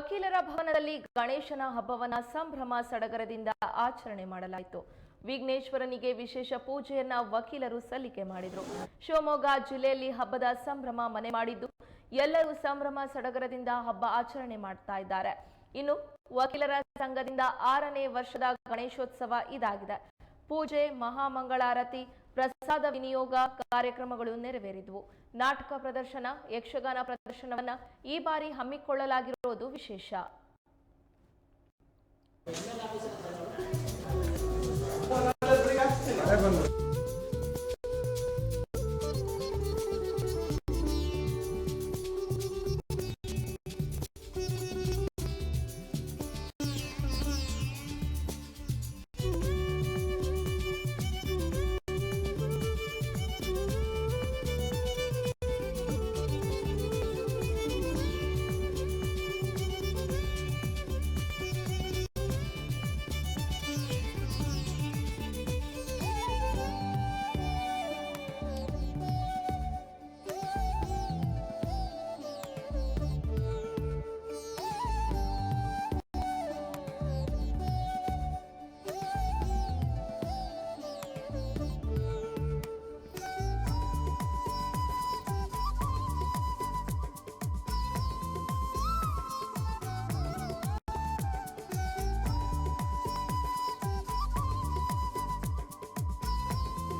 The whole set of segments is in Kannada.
ವಕೀಲರ ಭವನದಲ್ಲಿ ಗಣೇಶನ ಹಬ್ಬವನ್ನ ಸಂಭ್ರಮ ಸಡಗರದಿಂದ ಆಚರಣೆ ಮಾಡಲಾಯಿತು. ವಿಘ್ನೇಶ್ವರನಿಗೆ ವಿಶೇಷ ಪೂಜೆಯನ್ನ ವಕೀಲರು ಸಲ್ಲಿಕೆ ಮಾಡಿದರು. ಶಿವಮೊಗ್ಗ ಜಿಲ್ಲೆಯಲ್ಲಿ ಹಬ್ಬದ ಸಂಭ್ರಮ ಮನೆ ಮಾಡಿದ್ದು ಎಲ್ಲರೂ ಸಂಭ್ರಮ ಸಡಗರದಿಂದ ಹಬ್ಬ ಆಚರಣೆ ಮಾಡ್ತಾ ಇದ್ದಾರೆ. ಇನ್ನು ವಕೀಲರ ಸಂಘದಿಂದ 6ನೇ ವರ್ಷದ ಗಣೇಶೋತ್ಸವ ಇದಾಗಿದೆ. ಪೂಜೆ, ಮಹಾಮಂಗಳಾರತಿ, ಪ್ರಸಾದ ವಿನಿಯೋಗ ಕಾರ್ಯಕ್ರಮಗಳು ನೆರವೇರಿದವು. ನಾಟಕ ಪ್ರದರ್ಶನ, ಯಕ್ಷಗಾನ ಪ್ರದರ್ಶನವನ್ನ ಈ ಬಾರಿ ಹಮ್ಮಿಕೊಳ್ಳಲಾಗಿರುವುದು ವಿಶೇಷ.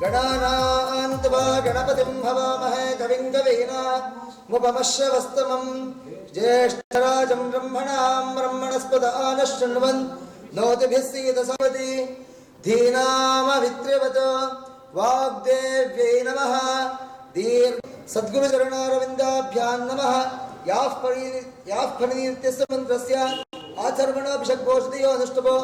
गणानान्त्वा गणपतिं भवामहे कविं कवीनामुपमश्रवस्तमं ज्येष्ठराजं ब्रह्मणां ब्रह्मणस्पद आनश्शृण्वन् नोतिभिः सीदसवति धीनामवित्र्यवत् वाग्देव्यै नमः। सद्गुरुचरणारविन्दाभ्यां नमः। याः फणिनित्यस्य मन्त्रस्य आचर्मणाभिषग्घोषधियो अनुष्टभो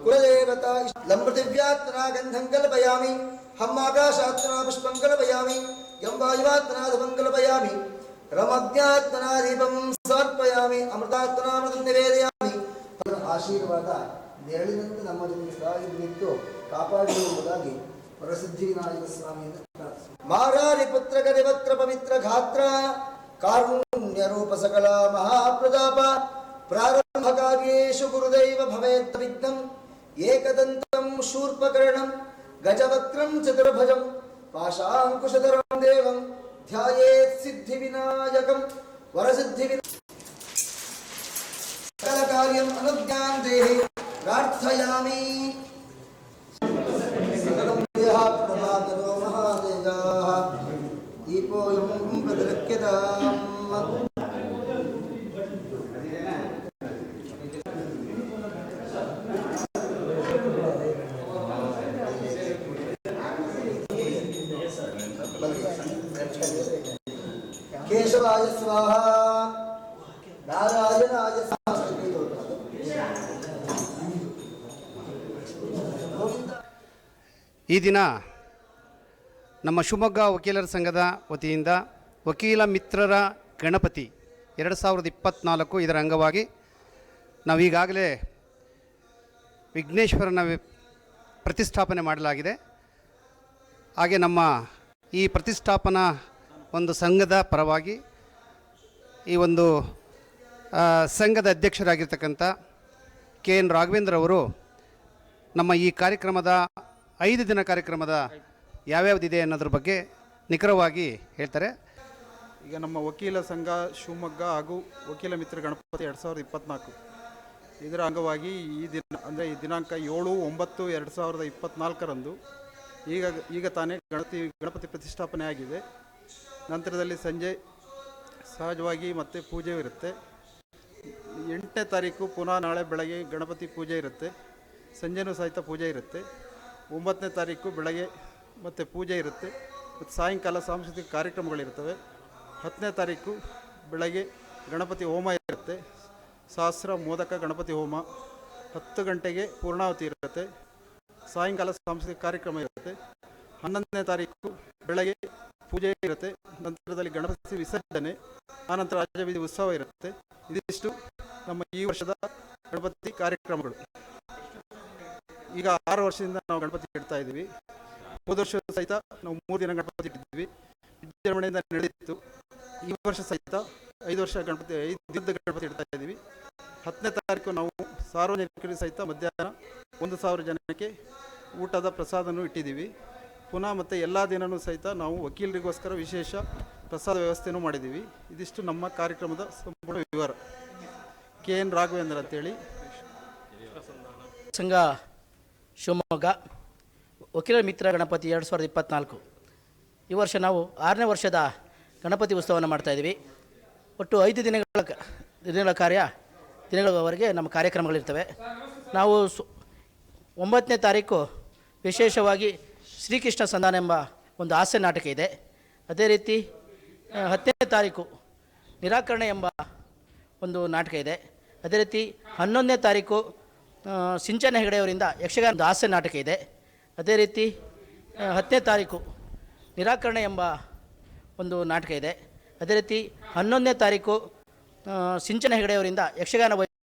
कुलदेवता लम्पृथिव्यात्तना गन्धं कल्पयामि, हम आकाशात्तना पुष्पं कल्पयामि, यं वायुवात्तना धूपं कल्पयामि, रमज्ञात्तना दीपं समर्पयामि, अमृतात्तना अमृतं निवेदयामि। ಆಶೀರ್ವಾದ ನೆರಳಿನಂತೆ ನಮ್ಮ ಜೊತೆ ಸದಾ ನಿಂತು ಕಾಪಾಡುವುದಾಗಿ ವರಸಿದ್ಧಿವಿನಾಯಕ ಸ್ವಾಮಿಯಿಂದ ಮಾರಾರಿ ಪುತ್ರ ಗರಿವಕ್ರ ಪವಿತ್ರ ಗಾತ್ರ ಕಾರುಣ್ಯ ರೂಪ ಸಕಲ ಮಹಾಪ್ರತಾಪ ಪ್ರಾರಂಭಕಾರ್ಯೇಷು ಗುರುದೈವ ಭವೇತ್ ವಿಘ್ನಂ ಏಕದಂತಂ ಶೂರ್ಪಕರ್ಣಂ ಗಜವಕ್ರಂ ಚತುರ್ಭುಜಂ ಪಾಶಾಂಕುಶಧರಂ ದೇವಂ ಧ್ಯಾಯೇತ್ ಸಿದ್ಧಿವಿನಾಯಕಂ ವರಸಿದ್ಧಿವಿನಾಯಕಂ सकल कार्यम अनुज्ञान देहि प्रार्थयामि। सकलं देह प्रभाकरो महादेवाः दीपोऽयं प्रदृक्यताम्। केशवाय स्वाहा नारायणाय स्वाहा। ಈ ದಿನ ನಮ್ಮ ಶಿವಮೊಗ್ಗ ವಕೀಲರ ಸಂಘದ ವತಿಯಿಂದ ವಕೀಲ ಮಿತ್ರರ ಗಣಪತಿ 2024 ಇದರ ಅಂಗವಾಗಿ ನಾವೀಗಾಗಲೇ ವಿಘ್ನೇಶ್ವರನ ಪ್ರತಿಷ್ಠಾಪನೆ ಮಾಡಲಾಗಿದೆ. ಹಾಗೆ ನಮ್ಮ ಈ ಪ್ರತಿಷ್ಠಾಪನಾ ಒಂದು ಸಂಘದ ಪರವಾಗಿ ಈ ಒಂದು ಸಂಘದ ಅಧ್ಯಕ್ಷರಾಗಿರ್ತಕ್ಕಂಥ KN ರಾಘವೇಂದ್ರ ಅವರು ನಮ್ಮ ಈ ಕಾರ್ಯಕ್ರಮದ 5 ದಿನ ಕಾರ್ಯಕ್ರಮದ ಯಾವ್ಯಾವುದಿದೆ ಅನ್ನೋದ್ರ ಬಗ್ಗೆ ನಿಖರವಾಗಿ ಹೇಳ್ತಾರೆ. ಈಗ ನಮ್ಮ ವಕೀಲ ಸಂಘ ಶಿವಮೊಗ್ಗ ಹಾಗೂ ವಕೀಲ ಮಿತ್ರ ಗಣಪತಿ 2024 ಇದರ ಅಂಗವಾಗಿ ಈ ದಿನ ಅಂದರೆ ಈ ದಿನಾಂಕ 7/9/2024 ಈಗ ತಾನೇ ಗಣಪತಿ ಪ್ರತಿಷ್ಠಾಪನೆ ಆಗಿದೆ. ನಂತರದಲ್ಲಿ ಸಂಜೆ ಸಹಜವಾಗಿ ಮತ್ತೆ ಪೂಜೆ ಇರುತ್ತೆ. 8ನೇ ತಾರೀಕು ಪುನಃ ನಾಳೆ ಬೆಳಗ್ಗೆ ಗಣಪತಿ ಪೂಜೆ ಇರುತ್ತೆ, ಸಂಜೆನೂ ಸಹಿತ ಪೂಜೆ ಇರುತ್ತೆ. 9ನೇ ತಾರೀಕು ಬೆಳಗ್ಗೆ ಮತ್ತು ಪೂಜೆ ಇರುತ್ತೆ ಮತ್ತು ಸಾಯಂಕಾಲ ಸಾಂಸ್ಕೃತಿಕ ಕಾರ್ಯಕ್ರಮಗಳಿರ್ತವೆ. 10ನೇ ತಾರೀಕು ಬೆಳಗ್ಗೆ ಗಣಪತಿ ಹೋಮ ಇರುತ್ತೆ, ಸಹಸ್ರ ಮೋದಕ ಗಣಪತಿ ಹೋಮ. 10 ಗಂಟೆಗೆ ಪೂರ್ಣಾವತಿ ಇರುತ್ತೆ, ಸಾಯಂಕಾಲ ಸಾಂಸ್ಕೃತಿಕ ಕಾರ್ಯಕ್ರಮ ಇರುತ್ತೆ. 11ನೇ ತಾರೀಕು ಬೆಳಗ್ಗೆ ಪೂಜೆ ಇರುತ್ತೆ, ನಂತರದಲ್ಲಿ ಗಣಪತಿ ವಿಸರ್ಜನೆ, ಆನಂತರ ರಾಜಬೀದಿ ಉತ್ಸವ ಇರುತ್ತೆ. ಇದಿಷ್ಟು ನಮ್ಮ ಈ ವರ್ಷದ ಗಣಪತಿ ಕಾರ್ಯಕ್ರಮಗಳು. ಈಗ 6 ವರ್ಷದಿಂದ ನಾವು ಗಣಪತಿ ಇಡ್ತಾ ಇದ್ದೀವಿ. ಹೋದ ವರ್ಷ ಸಹಿತ ನಾವು 3 ದಿನ ಗಣಪತಿ ಇಟ್ಟಿದ್ವಿ, ವಿಜೃಂಭಣೆಯಿಂದ ನಡೆದಿತ್ತು. ಈ ವರ್ಷ ಸಹಿತ 5 ವರ್ಷ ಗಣಪತಿ 5 ದಿನದ ಗಣಪತಿ ಇಡ್ತಾ ಇದ್ದೀವಿ. 10ನೇ ತಾರೀಕು ನಾವು ಸಾರ್ವಜನಿಕರಿಗೆ ಸಹಿತ ಮಧ್ಯಾಹ್ನ 1,000 ಜನಕ್ಕೆ ಊಟದ ಪ್ರಸಾದನೂ ಇಟ್ಟಿದ್ದೀವಿ. ಪುನಃ ಮತ್ತು ಎಲ್ಲ ದಿನವೂ ಸಹಿತ ನಾವು ವಕೀಲರಿಗೋಸ್ಕರ ವಿಶೇಷ ಪ್ರಸಾದ ವ್ಯವಸ್ಥೆನೂ ಮಾಡಿದ್ದೀವಿ. ಇದಿಷ್ಟು ನಮ್ಮ ಕಾರ್ಯಕ್ರಮದ ಸಂಪೂರ್ಣ ವಿವರ. KN ರಾಘವೇಂದ್ರ ಅಂತೇಳಿ, ಸಂಘ ಶಿವಮೊಗ್ಗ, ವಕೀಲರ ಮಿತ್ರ ಗಣಪತಿ 2024. ಈ ವರ್ಷ ನಾವು 6ನೇ ವರ್ಷದ ಗಣಪತಿ ಉತ್ಸವವನ್ನು ಮಾಡ್ತಾಯಿದ್ದೀವಿ. ಒಟ್ಟು 5 ದಿನಗಳವರೆಗೆ ನಮ್ಮ ಕಾರ್ಯಕ್ರಮಗಳಿರ್ತವೆ. ನಾವು 9ನೇ ತಾರೀಕು ವಿಶೇಷವಾಗಿ ಶ್ರೀಕೃಷ್ಣ ಸಂಧಾನ ಎಂಬ ಒಂದು ಹಾಸ್ಯ ನಾಟಕ ಇದೆ. ಅದೇ ರೀತಿ 10ನೇ ತಾರೀಕು ನಿರಾಕರಣೆ ಎಂಬ ಒಂದು ನಾಟಕ ಇದೆ. ಅದೇ ರೀತಿ 11ನೇ ತಾರೀಕು ಸಿಂಚನ ಹೆಗಡೆಯವರಿಂದ ಯಕ್ಷಗಾನದ ಹಾಸ್ಯ ನಾಟಕ ಇದೆ. ಅದೇ ರೀತಿ 10ನೇ ತಾರೀಕು ನಿರಾಕರಣೆ ಎಂಬ ಒಂದು ನಾಟಕ ಇದೆ. ಅದೇ ರೀತಿ 11ನೇ ತಾರೀಕು ಸಿಂಚನ ಹೆಗಡೆಯವರಿಂದ ಯಕ್ಷಗಾನ